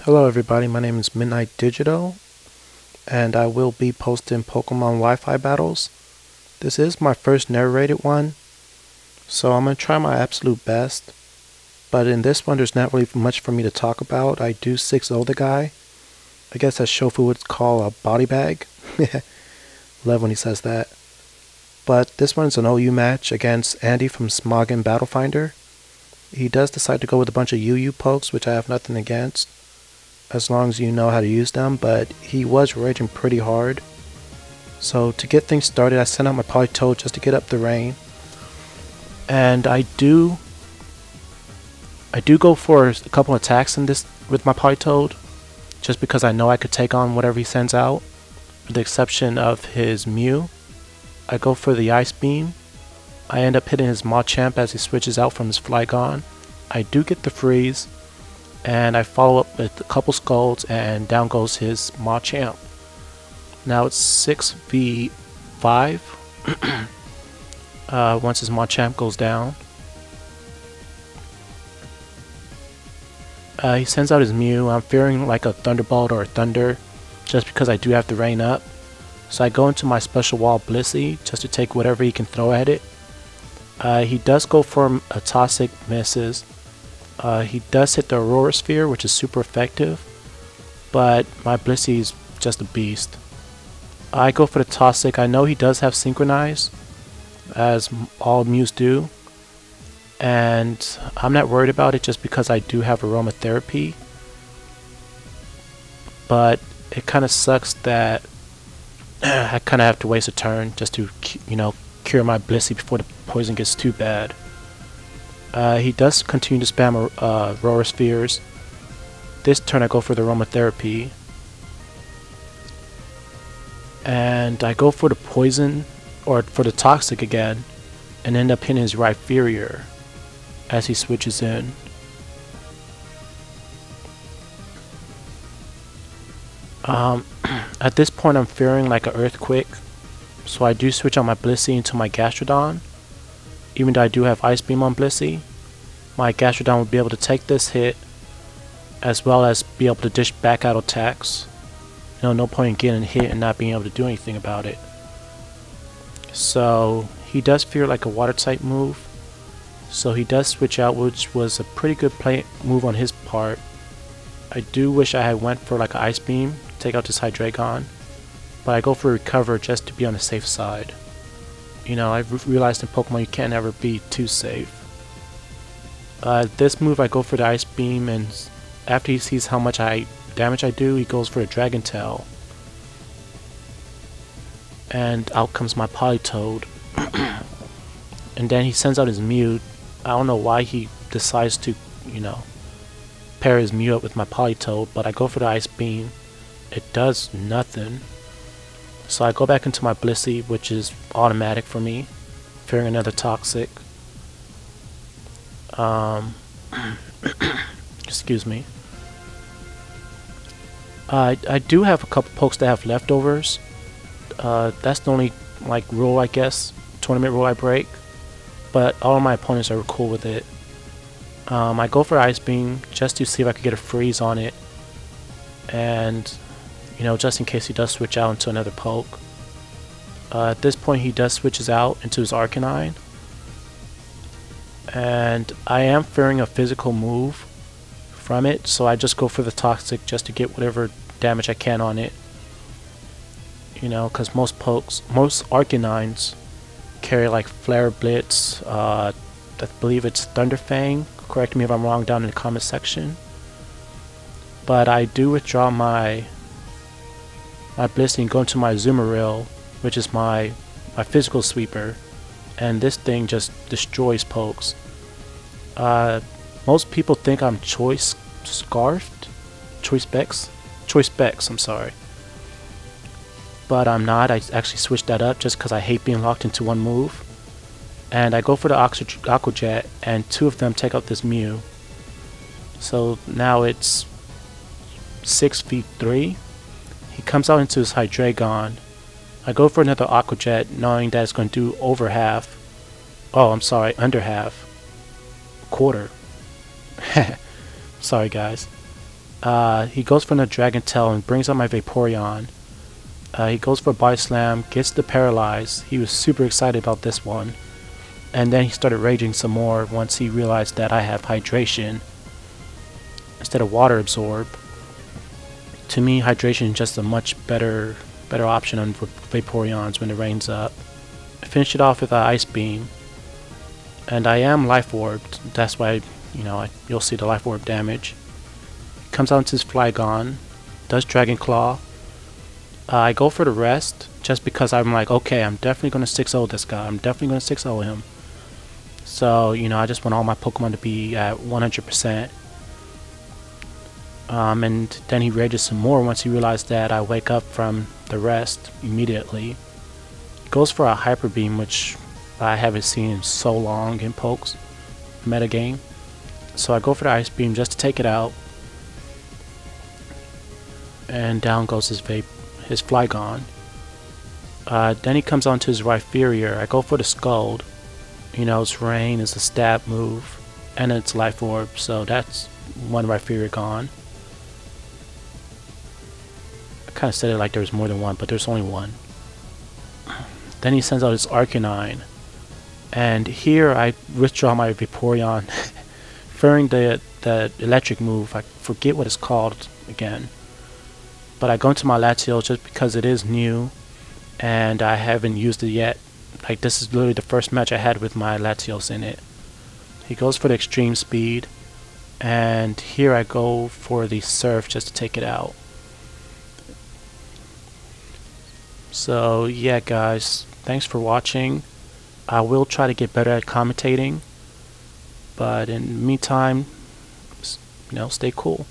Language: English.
Hello everybody, my name is Midnight Digital, and I will be posting Pokemon Wi-Fi battles. This is my first narrated one, so I'm going to try my absolute best. But in this one, there's not really much for me to talk about. I do 6-0 the guy. I guess as Shofu would call a body bag. Love when he says that. But this one's an OU match against Andy from Smoggin Battlefinder. He does decide to go with a bunch of UU pokes, which I have nothing against, as long as you know how to use them, but he was raging pretty hard. So to get things started, I sent out my Politoed just to get up the rain. And I do go for a couple attacks in this with my Politoed, just because I know I could take on whatever he sends out, with the exception of his Mew. I go for the Ice Beam. I end up hitting his Machamp as he switches out from his Flygon. I do get the freeze, and I follow up with a couple Scolds, and down goes his Machamp. Now it's 6v5 once his Machamp goes down. He sends out his Mew. I'm fearing like a Thunderbolt or a Thunder, just because I do have the rain up. So I go into my Special Wall Blissey just to take whatever he can throw at it. He does go for a Toxic, misses. He does hit the Aurora Sphere, which is super effective, but my Blissey is just a beast. I go for the Toxic. I know he does have Synchronize, as all Mews do, and I'm not worried about it just because I do have Aromatherapy. But it kind of sucks that I kind of have to waste a turn just to, cure my Blissey before the poison gets too bad. He does continue to spam Aurora Spheres. This turn I go for the Aromatherapy. And I go for the Poison, or for the Toxic again, and end up hitting his Rhyperior as he switches in. At this point I'm fearing like an Earthquake, so I do switch out my Blissey into my Gastrodon. Even though I do have Ice Beam on Blissey, my Gastrodon will be able to take this hit, as well as be able to dish back out attacks. No point in getting hit and not being able to do anything about it. So he does fear like a Water type move, so he does switch out, which was a pretty good move on his part. I do wish I had went for like an Ice Beam, take out this Hydreigon, but I go for Recover just to be on the safe side. I've realized in Pokemon you can't ever be too safe. This move I go for the Ice Beam, and after he sees how much damage I do, he goes for a Dragon Tail. And out comes my Politoed. And then he sends out his Mew. I don't know why he decides to, pair his Mew up with my Politoed, but I go for the Ice Beam. It does nothing. So I go back into my Blissey, which is automatic for me, fearing another Toxic. Excuse me. I do have a couple pokes that have leftovers. That's the only rule, I guess, tournament rule I break. But all of my opponents are cool with it. I go for Ice Beam just to see if I could get a freeze on it, and just in case he does switch out into another poke. At this point he does switches out into his Arcanine, and I am fearing a physical move from it, so I just go for the Toxic just to get whatever damage I can on it. Because most Arcanines carry like Flare Blitz, I believe it's Thunderfang, correct me if I'm wrong down in the comment section. But I do withdraw my Blissey and go into my Azumarill, which is my physical sweeper, and this thing just destroys pokes. Most people think I'm Choice Specs, I'm sorry. But I'm not. I actually switched that up just because I hate being locked into one move. And I go for the Aqua Jet, and two of them take out this Mew. So now it's 6v3. He comes out into his Hydreigon. I go for another Aqua Jet, knowing that it's going to do over half. Oh, I'm sorry, under half. Quarter. Sorry guys. He goes for the Dragon Tail and brings out my Vaporeon. He goes for Body Slam, gets the Paralyze. He was super excited about this one. And then he started raging some more once he realized that I have Hydration instead of Water Absorb. To me, Hydration is just a much better option on Vaporeons when it rains up. I finished it off with an Ice Beam. And I am Life Orbed. That's why, you'll see the Life Orb damage. Comes out into his Flygon. Does Dragon Claw. I go for the rest just because I'm like, okay, I'm definitely going to 6-0 this guy. I'm definitely going to 6-0 him. So, I just want all my Pokemon to be at 100%. And then he rages some more once he realized that I wake up from the rest immediately. Goes for a Hyper Beam, which I haven't seen in so long in Pokes metagame. So I go for the Ice Beam just to take it out. And down goes his Flygon. Then he comes onto his Rhyperior. I go for the Scald. Its Rain is a stab move. And it's Life Orb, so that's one Rhyperior gone. I kind of said it like there was more than one, but there's only one. Then he sends out his Arcanine. And here I withdraw my Vaporeon, fearing the electric move. I forget what it's called again. But I go into my Latios just because it is new and I haven't used it yet. Like, this is literally the first match I had with my Latios in it. He goes for the Extreme Speed, and here I go for the Surf just to take it out. So yeah guys, thanks for watching. I will try to get better at commentating, but in the meantime, stay cool.